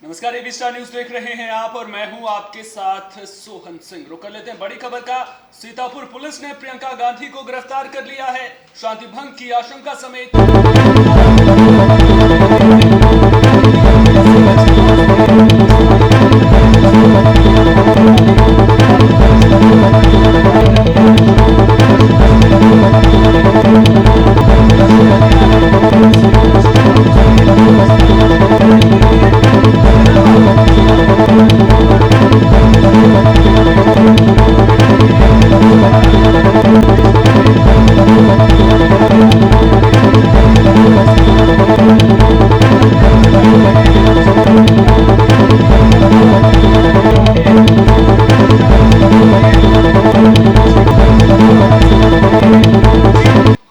नमस्कार, AB star news देख रहे हैं आप और मैं हूं आपके साथ सोहन सिंह। रुक कर लेते हैं बड़ी खबर का। सीतापुर पुलिस ने प्रियंका गांधी को गिरफ्तार कर लिया है। शांति भंग की आशंका समेत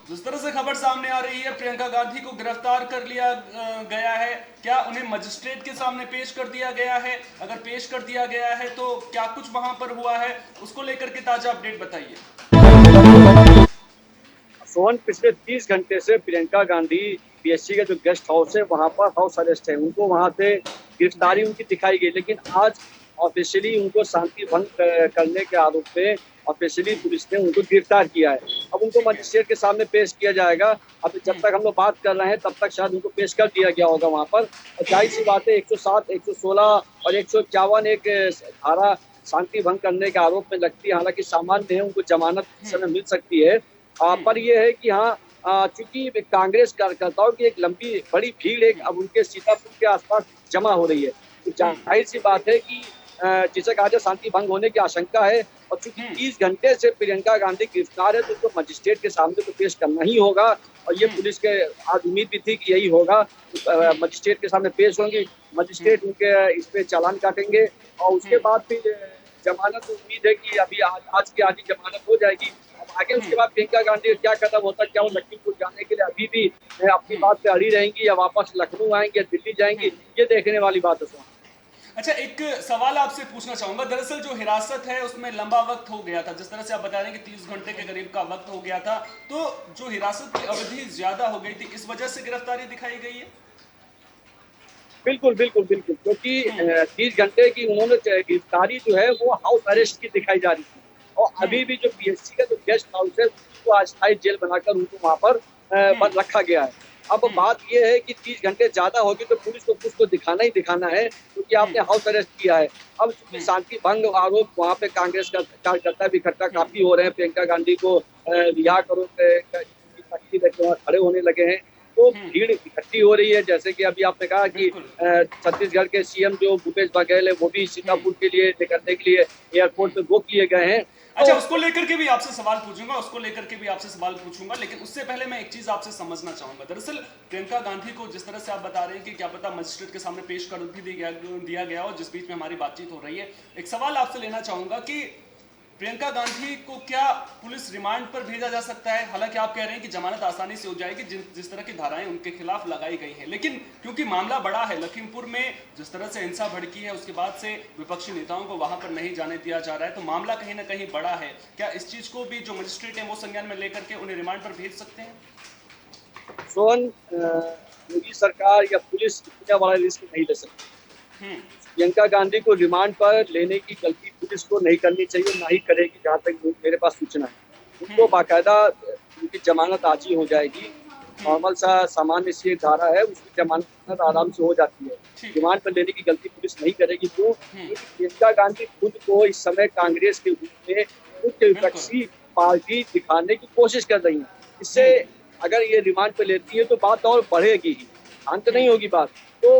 जिस तरह से खबर सामने आ रही है, प्रियंका गांधी को गिरफ्तार कर लिया गया है। क्या उन्हें मजिस्ट्रेट के सामने पेश कर दिया गया है? अगर पेश कर दिया गया है तो क्या कुछ वहां पर हुआ है, उसको लेकर के ताजा अपडेट बताइए। सोहन, पिछले 30 घंटे से प्रियंका गांधी पीएससी का जो गेस्ट हाउस है वहां पर हाउस अरेस्ट है। उनको वहां से गिरफ्तारी उनकी दिखाई गई, लेकिन आज ऑफिशियली उनको शांति भंग करने के आरोप में ऑफिशियली पुलिस ने उनको गिरफ्तार किया है। अब उनको मजिस्ट्रेट के सामने पेश किया जाएगा। अब जब तक हम लोग बात कर रहे हैं तब तक शायद उनको पेश कर दिया गया होगा वहां पर। और जाहिर सी बात है, 107, 116 और 151 एक धारा शांति भंग करने के आरोप में लगती है। हालांकि सामान्य है, उनको जमानत इस समय मिल सकती है। पर यह है कि हाँ, चूंकि कांग्रेस कार्यकर्ताओं की एक लंबी बड़ी भीड़ एक अब उनके सीतापुर के आसपास जमा हो रही है, तो जाहिर सी बात है कि जिसे कहा जाए शांति भंग होने की आशंका है। और चूंकि 30 घंटे से प्रियंका गांधी गिरफ्तार है तो उनको मजिस्ट्रेट के सामने तो पेश करना ही होगा। और ये पुलिस के आज उम्मीद भी थी कि यही होगा, मजिस्ट्रेट के सामने पेश होंगे, मजिस्ट्रेट उनके इस पे चालान काटेंगे और उसके बाद फिर जमानत। उम्मीद है कि अभी आज की आज ही जमानत हो जाएगी। आगे उसके बाद प्रियंका गांधी क्या कदम होता है, क्या वो लखीमपुर जाने के लिए अभी भी अपनी बात पे अड़ी रहेंगी या वापस लखनऊ आएंगे या दिल्ली जाएंगी, ये देखने वाली बात है। अच्छा, एक सवाल आपसे पूछना चाहूंगा। दरअसल जो हिरासत है उसमें लंबा वक्त हो गया था, जिस तरह से आप बता रहे हैं कि 30 घंटे के करीब का वक्त हो गया था, तो जो हिरासत की अवधि ज्यादा हो गई थी, इस वजह से गिरफ्तारी दिखाई गई है। बिल्कुल बिल्कुल बिल्कुल, क्योंकि 30 घंटे की उन्होंने गिरफ्तारी जो है वो हाउस अरेस्ट की दिखाई जा रही थी। और अभी भी जो पीएससी का जो गेस्ट हाउस है उसको अस्थायी जेल बनाकर उनको वहां पर बंद रखा गया है। अब बात यह है कि 30 घंटे ज्यादा होगी तो पुलिस को कुछ तो दिखाना ही दिखाना है, क्योंकि आपने हाउस अरेस्ट किया है। अब चूंकि शांति भंग आरोप वहां पे कांग्रेस का कार्यकर्ता भी इकट्ठा काफी हो रहे हैं, प्रियंका गांधी को रिहा करो खड़े होने लगे हैं, तो भीड़ इकट्ठी हो रही है। जैसे कि अभी आपने कहा कि छत्तीसगढ़ के सीएम जो भूपेश बघेल है वो भी सीतापुर के लिए निकलने के लिए एयरपोर्ट पे बुक किए गए हैं। अच्छा, उसको लेकर के भी आपसे सवाल पूछूंगा, लेकिन उससे पहले मैं एक चीज आपसे समझना चाहूंगा। दरअसल प्रियंका गांधी को जिस तरह से आप बता रहे हैं कि क्या पता मजिस्ट्रेट के सामने पेश कर भी दिया गया और जिस बीच में हमारी बातचीत हो रही है, एक सवाल आपसे लेना चाहूंगा कि प्रियंका गांधी को क्या पुलिस रिमांड पर भेजा जा सकता है? हालांकि आप कह रहे हैं कि जमानत आसानी से हो जाएगी जिस तरह की धाराएं उनके खिलाफ लगाई गई हैं, लेकिन क्योंकि मामला बड़ा है, लखीमपुर में जिस तरह से हिंसा भड़की है उसके बाद से विपक्षी नेताओं को वहां पर नहीं जाने दिया जा रहा है, तो मामला कहीं ना कहीं बड़ा है। क्या इस चीज को भी जो मजिस्ट्रेट है वो संज्ञान में लेकर के उन्हें रिमांड पर भेज सकते हैं? सोन, योगी सरकार या पुलिस इतना बड़ा रिस्क नहीं ले सकती। प्रियंका गांधी को रिमांड पर लेने की गलती पुलिस को नहीं करनी चाहिए, ना ही करेगी, जहाँ तक मेरे पास सूचना है। उनको बाकायदा उनकी जमानत आज ही हो जाएगी। नॉर्मल सा सामान्य सी धारा है, उसकी जमानत आराम से हो जाती है। रिमांड पर लेने की गलती पुलिस नहीं करेगी। क्यों? क्योंकि प्रियंका गांधी खुद को इस समय कांग्रेस के रूप में मुख्य विपक्षी पार्टी दिखाने की कोशिश कर रही है। इससे अगर ये रिमांड पे लेती है तो बात और बढ़ेगी ही, अंत नहीं होगी बात। तो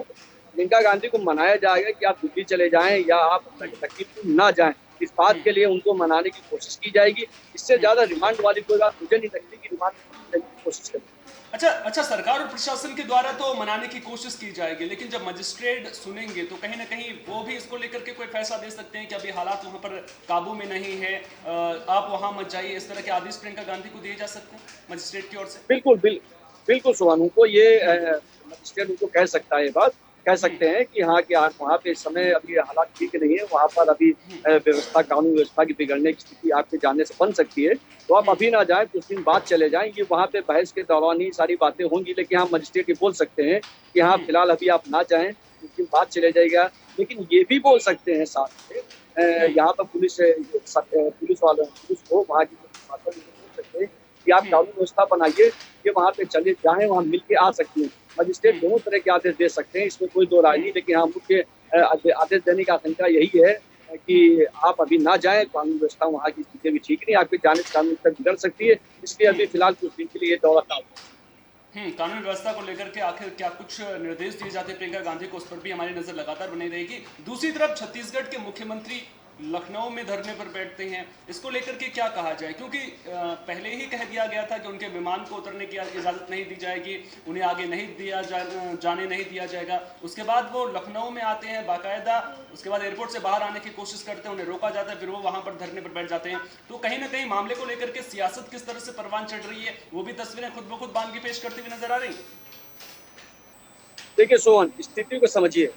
प्रियंका गांधी को मनाया जाएगा कि आप दिल्ली चले जाएं या आप लखीमपुर ना जाएं, इस बात के लिए उनको मनाने की कोशिश की जाएगी। इससे ज्यादा रिमांड वाली कोई बात मुझे नहीं लगती कि रिमांड की कोशिश करें। अच्छा, सरकार और प्रशासन के द्वारा तो मनाने की कोशिश की जाएगी, लेकिन जब मजिस्ट्रेट सुनेंगे तो कहीं ना कहीं वो भी इसको लेकर के कोई फैसला दे सकते हैं कि अभी हालात वहां पर काबू में नहीं है, आप वहां मत जाइए, इस तरह के आदेश प्रियंका गांधी को दिए जा सकते हैं मजिस्ट्रेट की ओर से। बिल्कुल सुहान, उनको ये मजिस्ट्रेट उनको कह सकता है, ये बात कह सकते हैं कि हाँ कि आप वहाँ पे इस समय अभी हालात ठीक नहीं है, वहाँ पर अभी व्यवस्था, कानून व्यवस्था की बिगड़ने की स्थिति आपके जाने से बन सकती है, तो आप अभी ना जाएं, कुछ दिन बाद चले जाएं। ये वहाँ पे बहस के दौरान ही सारी बातें होंगी, लेकिन हाँ मजिस्ट्रेट ये बोल सकते हैं कि हाँ फिलहाल अभी आप ना जाएं, कुछ दिन बाद चले जाएगा, लेकिन ये भी बोल सकते हैं साथ में यहाँ पर पुलिस वाले पुलिस को वहाँ की प्रशासन बोल सकते हैं कि आप कानून व्यवस्था बनाइए, कि वहाँ पे चले जाएं, वहाँ मिल के आ सकती हैं। मजिस्ट्रेट दोनों तरह के आदेश दे सकते हैं, इसमें कोई दो राय नहीं, लेकिन हाँ मुख्य आदेश देने की आशंका यही है कि आप अभी ना जाएं, कानून व्यवस्था वहाँ की स्थिति भी ठीक नहीं, आपके जाने से कानून व्यवस्था बिगड़ सकती है, इसलिए अभी फिलहाल कुछ दिन के लिए ये दौरा था। कानून व्यवस्था को लेकर के आखिर क्या कुछ निर्देश दिए जाते हैं प्रियंका गांधी को, उस पर भी हमारी नजर लगातार बनी रहेगी। दूसरी तरफ छत्तीसगढ़ के मुख्यमंत्री लखनऊ में धरने पर बैठते हैं, इसको लेकर के क्या कहा जाए, क्योंकि पहले ही कह दिया गया था कि उनके विमान को उतरने की इजाज़त नहीं दी जाएगी, उन्हें आगे नहीं जाने नहीं दिया जाएगा। उसके बाद वो लखनऊ में आते हैं बाकायदा, उसके बाद एयरपोर्ट से बाहर आने की कोशिश करते हैं, उन्हें रोका जाता है, फिर वो वहाँ पर धरने पर बैठ जाते हैं। तो कहीं ना कहीं मामले को लेकर के सियासत किस तरह से परवान चढ़ रही है, वो भी तस्वीरें खुद ब खुद बांध के पेश करती हुई नजर आ रही। देखिए सोहन, स्थिति को समझिए,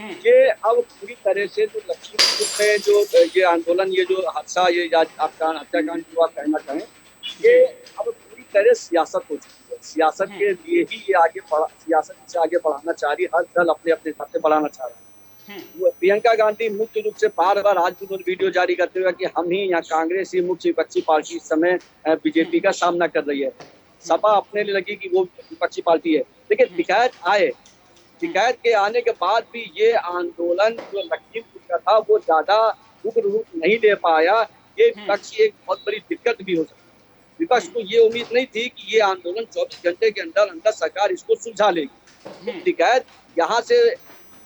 ये अब पूरी तरह से जो लखीमपुर में जो ये आंदोलन, ये जो हादसा, ये हत्याकांड जो आप कहना चाहें, ये अब पूरी तरह सियासत हो चुकी है। सियासत के लिए ही ये सियासत से आगे बढ़ाना चाह रही, हर दल अपने अपने हिसाब से बढ़ाना चाह रहा है। प्रियंका गांधी मुख्य रूप से बार बार आज भी वीडियो जारी करते हुए कि हम ही यहाँ कांग्रेस ही मुख्य विपक्षी पार्टी इस समय बीजेपी का सामना कर रही है। सपा अपने लिए लगी कि वो विपक्षी पार्टी है, लेकिन शिकायत के आने के बाद भी ये आंदोलन जो लखीमपुर का था वो ज्यादा उग्र रूप नहीं ले पाया। ये विपक्ष की एक बहुत बड़ी दिक्कत भी हो सकती है। विपक्ष को ये उम्मीद नहीं थी कि ये आंदोलन 24 घंटे के अंदर अंदर सरकार इसको सुलझा लेगी। तो शिकायत यहाँ से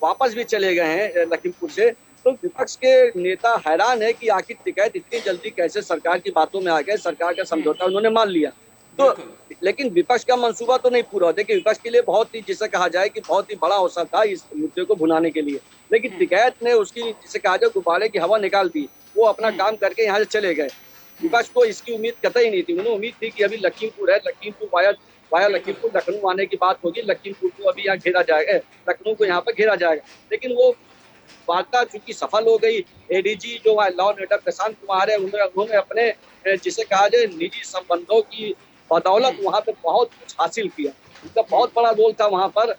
वापस भी चले गए हैं लखीमपुर से, तो विपक्ष के नेता हैरान है कि आखिर शिकायत इतनी जल्दी कैसे सरकार की बातों में आ गए, सरकार का समझौता उन्होंने मान लिया। तो लेकिन विपक्ष का मंसूबा तो नहीं पूरा होता, कि विपक्ष के लिए बहुत ही, जिसे कहा जाए कि बहुत ही बड़ा अवसर था इस मुद्दे को भुनाने के लिए, लेकिन शिकायत ने उसकी, जिसे कहा जाए, गुब्बारे की हवा निकाल दी। वो अपना काम करके यहाँ से चले गए। विपक्ष को इसकी उम्मीद कतई नहीं थी। उन्हें उम्मीद थी कि अभी लखीमपुर है, लखीमपुर वाया लखीमपुर लखनऊ आने की बात होगी, लखीमपुर को अभी यहाँ घेरा जाएगा, लखनऊ को यहाँ पर घेरा जाएगा, लेकिन वो वार्ता चूंकि सफल हो गई। एडीजी जो law and order Prashant Kumar है, उन्होंने अपने, जिसे कहा जाए, निजी संबंधों की बदौलत वहां पे बहुत कुछ हासिल किया। उनका बहुत बड़ा रोल था वहां पर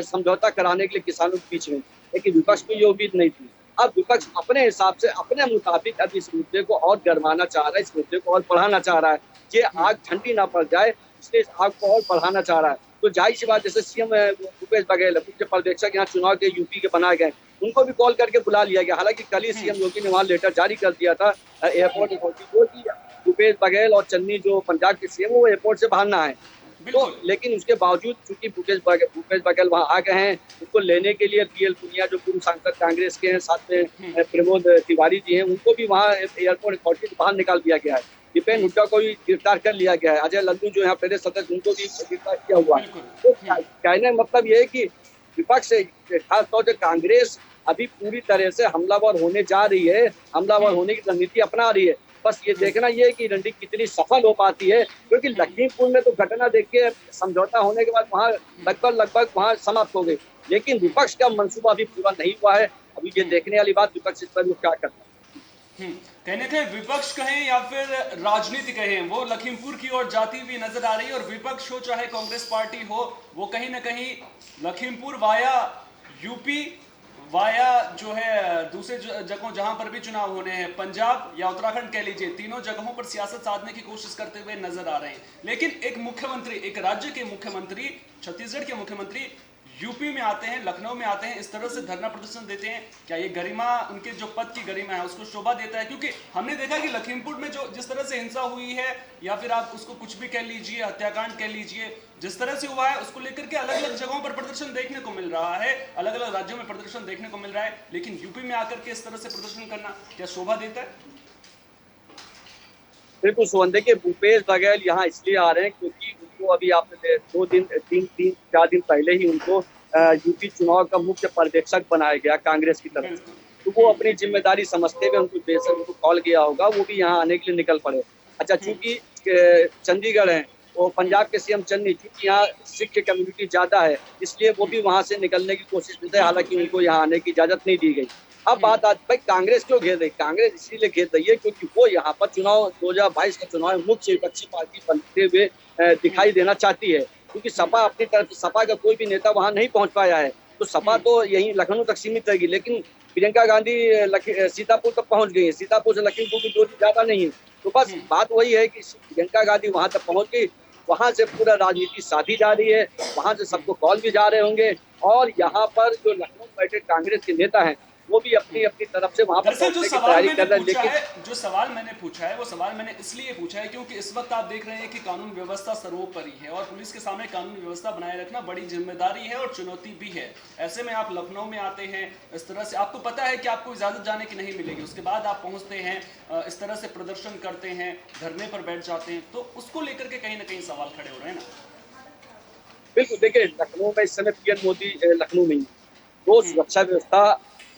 समझौता कराने के लिए किसानों के बीच में, लेकिन विपक्ष को ये उम्मीद नहीं थी। अब विपक्ष अपने हिसाब से, अपने मुताबिक अब इस मुद्दे को और गरमाना चाह रहा है, इस मुद्दे को और बढ़ाना चाह रहा है। ये आग ठंडी ना पड़ जाए, इसलिए इस आग को और बढ़ाना चाह रहा है। तो जाहिर सी बात, जैसे सीएम भूपेश बघेल मुख्य पर्यवेक्षक यहाँ चुनाव के यूपी के बनाए गए, उनको भी कॉल करके बुला लिया गया। हालांकि कल ही सीएम योगी ने वहां लेटर जारी कर दिया था एयरपोर्ट अथॉरिटी को कि भूपेश बघेल और चन्नी जो पंजाब के सीएम, वो एयरपोर्ट से बाहर ना आए। तो लेकिन उसके बावजूद चूंकि भूपेश बघेल वहां आ गए हैं, उसको लेने के लिए पीएल पुनिया जो पूर्व सांसद कांग्रेस के हैं, साथ में प्रमोद तिवारी जी हैं, उनको भी वहां एयरपोर्ट अथॉरिटी से बाहर निकाल दिया गया है। दीपेन हुड्डा को भी गिरफ्तार कर लिया गया है। अजय लल्लू जो यहाँ प्रदेश सदस्य, उनको भी गिरफ्तार किया हुआ है। तो कहने का मतलब ये है कि विपक्ष, खासतौर से कांग्रेस, अभी पूरी तरह से हमलावर होने जा रही है, हमलावर होने की रणनीति अपना रही है। बस ये देखना ये है कि रणनीति कितनी सफल हो पाती है, क्योंकि लखीमपुर में तो घटना देख के समझौता होने के बाद वहाँ लगभग वहाँ समाप्त हो गई, लेकिन विपक्ष का मंसूबा अभी पूरा नहीं हुआ है। अभी ये देखने वाली बात विपक्ष इस पर क्या करता है। कहने थे विपक्ष कहें या फिर राजनीति कहें, वो लखीमपुर की ओर जाती हुई नजर आ रही है। और विपक्ष हो चाहे कांग्रेस पार्टी हो, वो कहीं ना कहीं लखीमपुर वाया यूपी, वाया जो है दूसरे जगहों जहां पर भी चुनाव होने हैं, पंजाब या उत्तराखंड कह लीजिए, तीनों जगहों पर सियासत साधने की कोशिश करते हुए नजर आ रहे हैं। लेकिन एक मुख्यमंत्री, एक राज्य के मुख्यमंत्री, छत्तीसगढ़ के मुख्यमंत्री यूपी में आते हैं, लखनऊ में आते हैं, इस तरह से धरना प्रदर्शन देते हैं, क्या ये गरिमा, उनके जो पद की गरिमा है उसको शोभा देता है? क्योंकि हमने देखा कि लखीमपुर में जो जिस तरह से हिंसा हुई है, या फिर आप उसको कुछ भी कह लीजिए, हत्याकांड कह लीजिए, जिस तरह से हुआ है, उसको लेकर के अलग अलग जगहों पर प्रदर्शन देखने को मिल रहा है, अलग अलग राज्यों में प्रदर्शन देखने को मिल रहा है, लेकिन यूपी में आकर के इस तरह से प्रदर्शन करना क्या शोभा देता है? बिल्कुल सुमन, देखिए भूपेश बघेल यहाँ इसलिए आ रहे हैं क्योंकि उनको अभी आपने 4 दिन पहले ही उनको यूपी चुनाव का मुख्य पर्यवेक्षक बनाया गया कांग्रेस की तरफ से। तो वो अपनी जिम्मेदारी समझते हुए उनको बेशक उनको कॉल किया होगा, वो भी यहाँ आने के लिए निकल पड़े। अच्छा, चूंकि चंडीगढ़ है, वो पंजाब के सीएम चन्नी, चूंकि यहाँ सिख की कम्युनिटी ज्यादा है, इसलिए वो भी वहां से निकलने की कोशिश करते हैं, हालांकि उनको यहाँ आने की इजाजत नहीं दी गई। अब बात आज भाई कांग्रेस क्यों घेर रही? कांग्रेस इसीलिए घेर रही है क्योंकि वो यहाँ पर चुनाव 2022 का चुनाव मुख्य विपक्षी पार्टी बनते हुए दिखाई देना चाहती है, क्योंकि सपा अपनी तरफ से, सपा का कोई भी नेता वहां नहीं पहुंच पाया है। तो सपा तो यहीं लखनऊ तक सीमित रहेगी, लेकिन प्रियंका गांधी सीतापुर तक पहुंच गई है। सीतापुर से लखीमपुर की दूरी ज्यादा नहीं है। तो बस हम्म, बात वही है कि प्रियंका गांधी वहां तक पहुंच गई, वहां से पूरा राजनीति साधी जा रही है, वहां से हम्म, सबको कॉल भी जा रहे होंगे। और हम्म, यहाँ पर जो लखनऊ में बैठे कांग्रेस के नेता हैं, वो भी अपनी हम्म। अपनी तरफ से वहां पर दरअसल जो पहुंचने की सवाल तैयारी मैंने कर रहे हैं, पूछा लेकिन है, जो सवाल मैंने पूछा है, वो सवाल मैंने इसलिए पूछा है क्योंकि इस वक्त आप देख रहे हैं कि कानून व्यवस्था सर्वोपरि है और पुलिस के सामने कानून व्यवस्था बनाए रखना बड़ी जिम्मेदारी है और चुनौती भी है। ऐसे में आप लखनऊ में आते हैं, इस तरह से आपको पता है कि आपको इजाजत जाने की नहीं मिलेगी, उसके बाद आप पहुंचते हैं, इस तरह से प्रदर्शन करते हैं, धरने पर बैठ जाते हैं, तो उसको लेकर के कहीं ना कहीं सवाल खड़े हो रहे हैं ना। बिल्कुल देखिए, लखनऊ में इस समय पीएम मोदी लखनऊ में ही है। तो हम्म, सुरक्षा व्यवस्था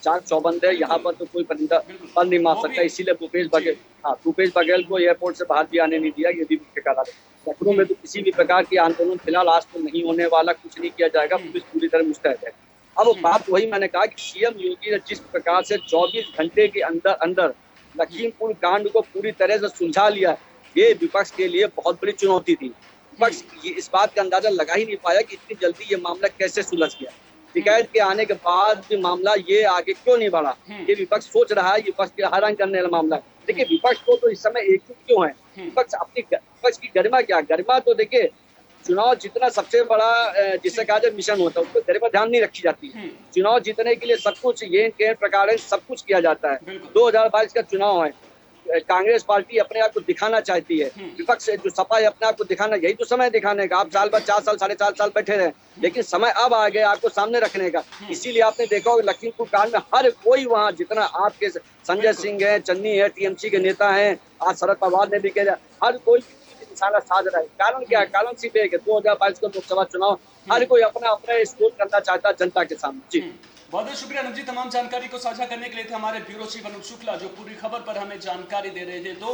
चाक चौबंद है, यहाँ बिल्कुल, पर तो कोई परिंदा बिल्कुल। पर नहीं मार वो भी सकता। इसीलिए भूपेश जी। बघेल, हाँ, भूपेश बघेल को एयरपोर्ट से बाहर भी आने नहीं दिया, ये भी मुख्य कारण है। लखनऊ में हम्म, तो किसी भी प्रकार की आंदोलन फिलहाल आज तो नहीं होने वाला, कुछ नहीं किया जाएगा, हम्म, पुलिस पूरी तरह मुस्तैद है। अब हम्म, बात वही मैंने कहा कि सीएम योगी ने जिस प्रकार से 24 घंटे के अंदर अंदर हम्म, लखीमपुर कांड को पूरी तरह से सुलझा लिया, ये हम्म, विपक्ष के लिए बहुत बड़ी चुनौती थी। हम्म, विपक्ष ये इस बात का अंदाजा लगा ही नहीं पाया कि इतनी जल्दी ये मामला कैसे सुलझ गया। हम्म, शिकायत के आने के बाद भी मामला ये आगे क्यों नहीं बढ़ा, हम्म, ये विपक्ष सोच रहा है, विपक्ष के हैरान करने वाला मामला है। देखिए, हम्म, विपक्ष को तो इस समय एकजुट क्यों है? हम्म, विपक्ष की गरिमा क्या? गरिमा तो देखिए, चुनाव जीतना सबसे बड़ा जिसे जी, कहा जाए मिशन होता है, उसको गरिमा ध्यान नहीं रखी जाती है। हम्म, चुनाव जीतने के लिए सब कुछ ये के प्रकार है, सब कुछ किया जाता है। बिल्कुल, 2022 का चुनाव है, कांग्रेस पार्टी अपने आप को दिखाना चाहती है, हम्म, विपक्ष जो सपा है अपने आप को दिखाना, यही तो समय दिखाने का। आप साल भर, बिल्कुल, 4 साल, 4.5 साल बैठे रहे, हम्म, लेकिन समय अब आ गया आपको सामने रखने का। हम्म, इसीलिए आपने देखा होगा लखीमपुर कांड में हर कोई वहां, जितना आपके संजय बिल्कुल, सिंह है, चन्नी है, टीएमसी के नेता हैं, आज शरद पवार ने भी कहा, हर कोई निशाना साध रहा है। कारण क्या है? हम्म, कारण सिर्फ एक है, 2022 का लोकसभा चुनाव, हर हम्म, कोई अपना अपना स्कोर करना चाहता है जनता के सामने। जी। हम्म। बहुत बहुत शुक्रिया अनुज जी, तमाम जानकारी को साझा करने के लिए थे हमारे ब्यूरो चीफ अनुज शुक्ला, जो पूरी खबर पर हमें जानकारी दे रहे थे। तो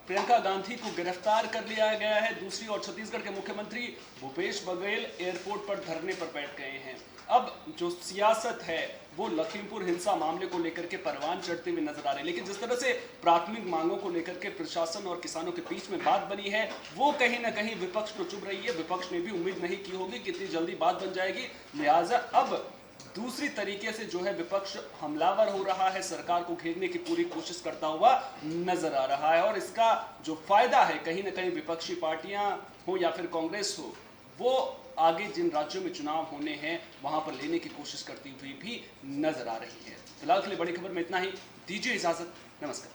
प्रियंका गांधी को गिरफ्तार कर लिया गया है, दूसरी ओर छत्तीसगढ़ के मुख्यमंत्री भूपेश बघेल एयरपोर्ट पर धरने पर बैठ गए हैं। अब जो सियासत है वो लखीमपुर हिंसा मामले को लेकर के परवान चढ़ते हुए नजर आ रहे हैं, लेकिन जिस तरह से प्राथमिक मांगों को लेकर के प्रशासन और किसानों के बीच में बात बनी है, वो कहीं ना कहीं विपक्ष को चुभ रही है। विपक्ष ने भी उम्मीद नहीं की होगी कि इतनी जल्दी बात बन जाएगी, लिहाजा अब दूसरी तरीके से जो है विपक्ष हमलावर हो रहा है, सरकार को घेरने की पूरी कोशिश करता हुआ नजर आ रहा है। और इसका जो फायदा है कहीं ना कहीं विपक्षी पार्टियां हो या फिर कांग्रेस हो, वो आगे जिन राज्यों में चुनाव होने हैं वहां पर लेने की कोशिश करती हुई भी नजर आ रही है। फिलहाल के लिए बड़ी खबर में इतना ही, दीजिए इजाजत, नमस्कार।